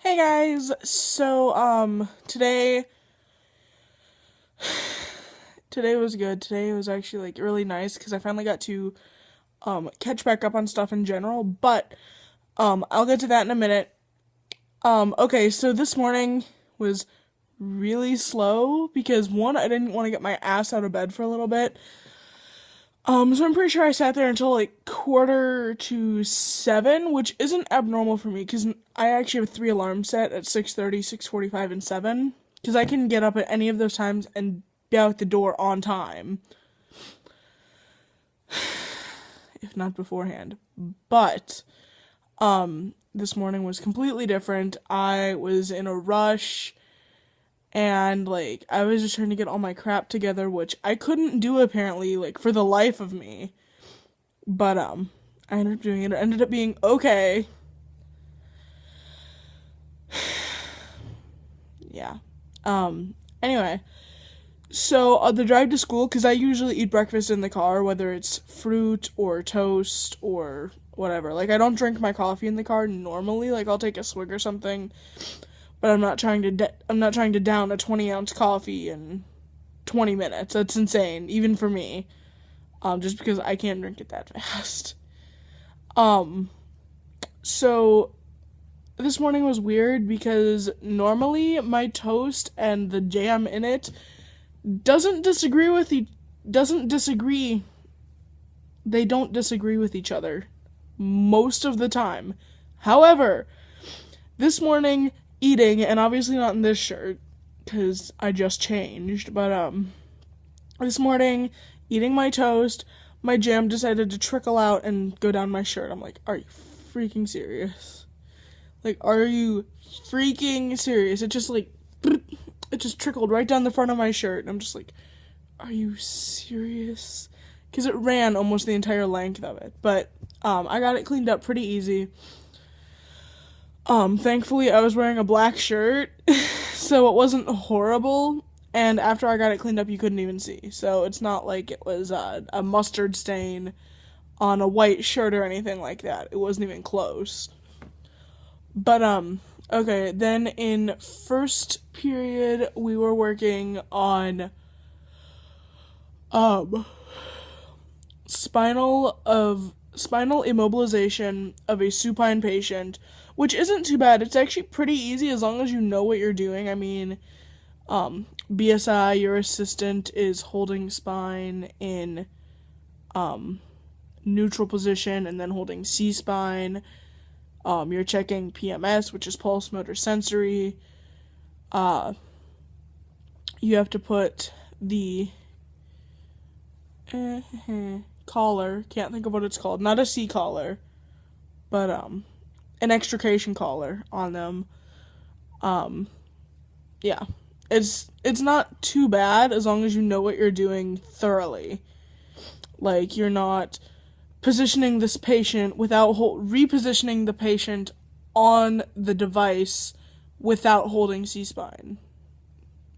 Hey guys, today was good. Today was actually like really nice because I finally got to catch back up on stuff in general, but I'll get to that in a minute. Okay, so this morning was really slow because one, I didn't want to get my ass out of bed for a little bit. So I'm pretty sure I sat there until like quarter to seven, which isn't abnormal for me because I actually have three alarms set at 6:30, 6:45, and 7. Because I can get up at any of those times and be out the door on time, if not beforehand. But, this morning was completely different. I was in a rush and like I was just trying to get all my crap together, which I couldn't do apparently, like for the life of me. But I ended up doing it. It ended up being okay. Yeah. Anyway, so the drive to school, because I usually eat breakfast in the car, whether it's fruit or toast or whatever. Like I don't drink my coffee in the car normally. Like I'll take a swig or something, but I'm not trying to down a 20-ounce coffee in 20 minutes. That's insane, even for me. Just because I can't drink it that fast. Um, so this morning was weird because normally my toast and the jam in it doesn't disagree with e- doesn't disagree they don't disagree with each other most of the time. However, this morning eating, and obviously not in this shirt cuz I just changed, but this morning eating my toast, my jam decided to trickle out and go down my shirt. I'm like, "Are you freaking serious?" Like, are you freaking serious? It just trickled right down the front of my shirt. And I'm just like, are you serious? Because it ran almost the entire length of it. But I got it cleaned up pretty easy. Thankfully, I was wearing a black shirt, so it wasn't horrible. And after I got it cleaned up, you couldn't even see. So it's not like it was a mustard stain on a white shirt or anything like that. It wasn't even close. But okay, then in first period we were working on um spinal immobilization of a supine patient, which isn't too bad. It's actually pretty easy as long as you know what you're doing. I mean, BSI, your assistant is holding spine in neutral position and then holding C spine. You're checking PMS, which is pulse motor sensory. Uh, you have to put the collar. Can't think of what it's called. Not a C collar, but an extrication collar on them. Um, yeah, it's not too bad as long as you know what you're doing thoroughly. Like you're not positioning this patient without repositioning the patient on the device without holding C-spine.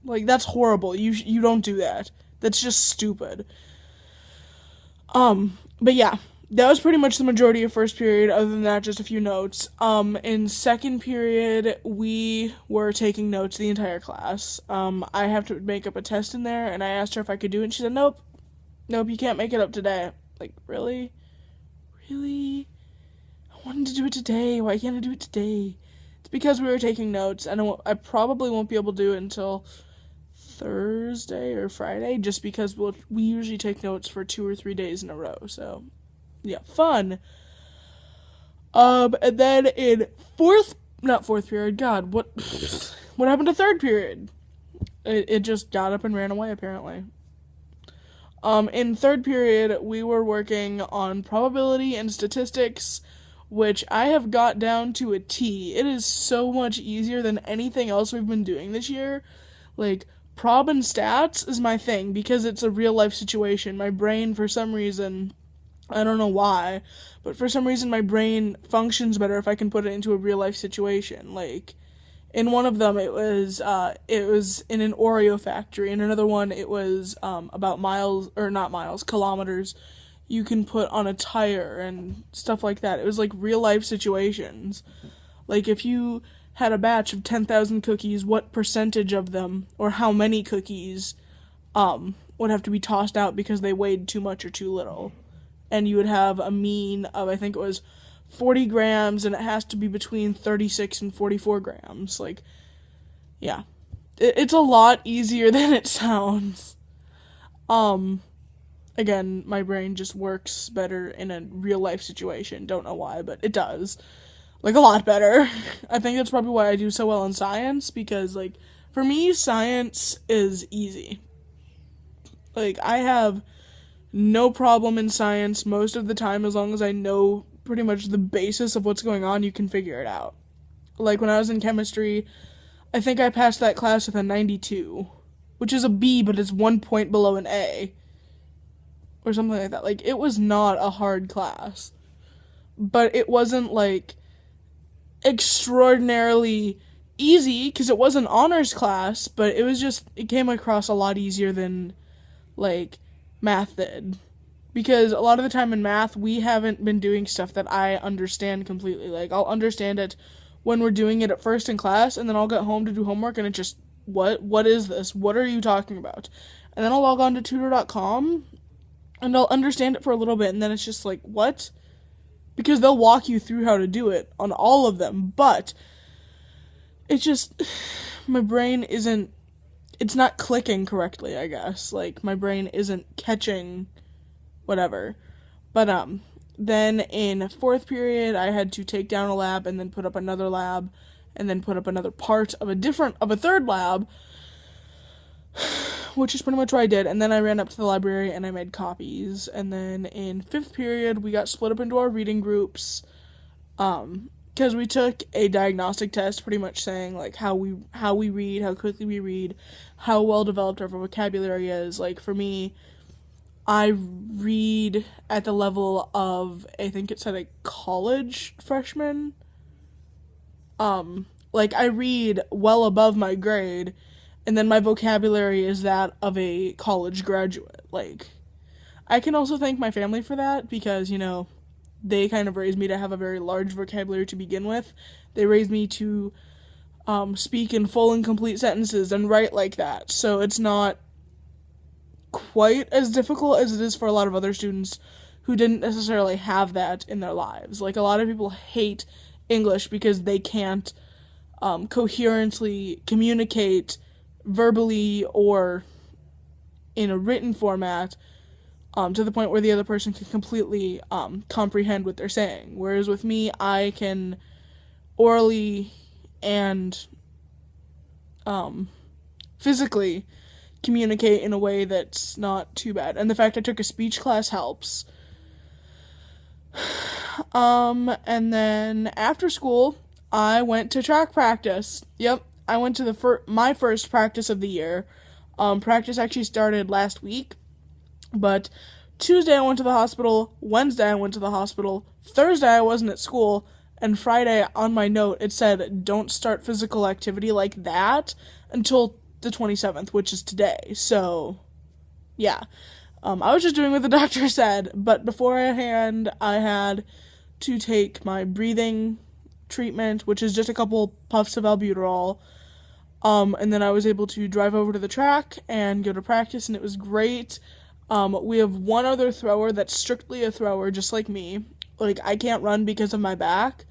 Like that's horrible. You don't do that. That's just stupid. But yeah, that was pretty much the majority of first period. Other than that, just a few notes. In second period, we were taking notes the entire class. I have to make up a test in there, and I asked her if I could do it, and she said, "Nope, nope, you can't make it up today." Like, really? Really? I wanted to do it today. Why can't I do it today? It's because we were taking notes, and I probably won't be able to do it until Thursday or Friday, just because we usually take notes for 2 or 3 days in a row. So, yeah, fun. And then in not fourth period. God, what what happened to third period? It just got up and ran away apparently. In third period, we were working on probability and statistics, which I have got down to a T. It is so much easier than anything else we've been doing this year. Like, prob and stats is my thing because it's a real life situation. My brain, for some reason, I don't know why, but for some reason my brain functions better if I can put it into a real life situation. Like, in one of them, it was in an Oreo factory. In another one, it was about miles or not miles, kilometers you can put on a tire and stuff like that. It was like real life situations. Like if you had a batch of 10,000 cookies, what percentage of them, or how many cookies, would have to be tossed out because they weighed too much or too little. And you would have a mean of, I think it was 40 grams, and it has to be between 36 and 44 grams. Like, yeah. It's a lot easier than it sounds. Again, my brain just works better in a real life situation. Don't know why, but it does. Like, a lot better. I think that's probably why I do so well in science, because, like, for me, science is easy. Like, I have no problem in science most of the time, as long as I know pretty much the basis of what's going on, you can figure it out. Like, when I was in chemistry, I think I passed that class with a 92, which is a B, but it's 1 point below an A, or something like that. Like, it was not a hard class, but it wasn't, like, extraordinarily easy, because it was an honors class, but it came across a lot easier than, like, math did. Because a lot of the time in math, we haven't been doing stuff that I understand completely. Like, I'll understand it when we're doing it at first in class, and then I'll get home to do homework, and it just, what is this? What are you talking about? And then I'll log on to tutor.com, and I'll understand it for a little bit, and then it's just like, what? Because they'll walk you through how to do it on all of them, but it's just, my brain isn't, it's not clicking correctly, I guess. Like, my brain isn't catching whatever. But, then in fourth period, I had to take down a lab and then put up another lab and then put up another part of a third lab, which is pretty much what I did. And then I ran up to the library and I made copies. And then in fifth period, we got split up into our reading groups, because we took a diagnostic test pretty much saying, like, how we read, how quickly we read, how well developed our vocabulary is. Like, for me, I read at the level of, I think it said a college freshman. Like, I read well above my grade, and then my vocabulary is that of a college graduate. Like, I can also thank my family for that, because, you know, they kind of raised me to have a very large vocabulary to begin with. They raised me to, speak in full and complete sentences and write like that, so it's not quite as difficult as it is for a lot of other students who didn't necessarily have that in their lives. Like, a lot of people hate English because they can't coherently communicate verbally or in a written format to the point where the other person can completely comprehend what they're saying. Whereas with me, I can orally and physically communicate in a way that's not too bad. And the fact I took a speech class helps. And then after school, I went to track practice. Yep, I went to my first practice of the year. Practice actually started last week, but Tuesday I went to the hospital, Wednesday I went to the hospital, Thursday I wasn't at school, and Friday on my note it said don't start physical activity like that until the 27th, which is today. So, yeah. I was just doing what the doctor said, but beforehand I had to take my breathing treatment, which is just a couple puffs of albuterol, and then I was able to drive over to the track and go to practice, and it was great. We have one other thrower that's strictly a thrower, just like me. Like, I can't run because of my back.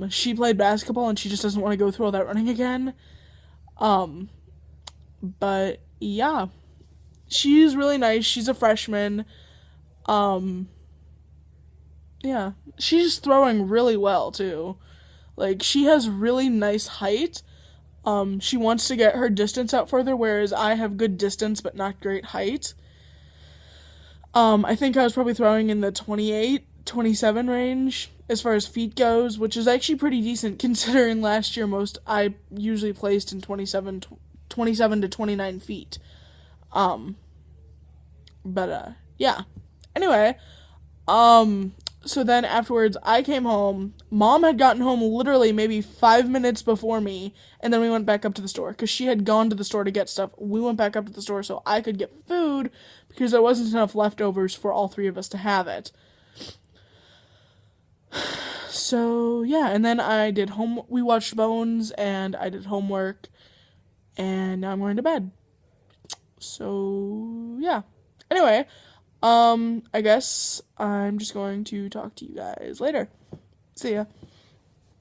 She played basketball, and she just doesn't want to go through all that running again. But, yeah. She's really nice. She's a freshman. Yeah. She's throwing really well, too. Like, she has really nice height. She wants to get her distance out further, whereas I have good distance but not great height. I think I was probably throwing in the 28, 27 range as far as feet goes, which is actually pretty decent considering last year I usually placed in 27 to 29 feet. Yeah. Anyway, so then afterwards, I came home. Mom had gotten home literally maybe 5 minutes before me, and then we went back up to the store, because she had gone to the store to get stuff. We went back up to the store so I could get food, because there wasn't enough leftovers for all three of us to have it. So yeah, and then I did home. We watched Bones, and I did homework, and now I'm going to bed. So yeah. Anyway, I guess I'm just going to talk to you guys later. See ya.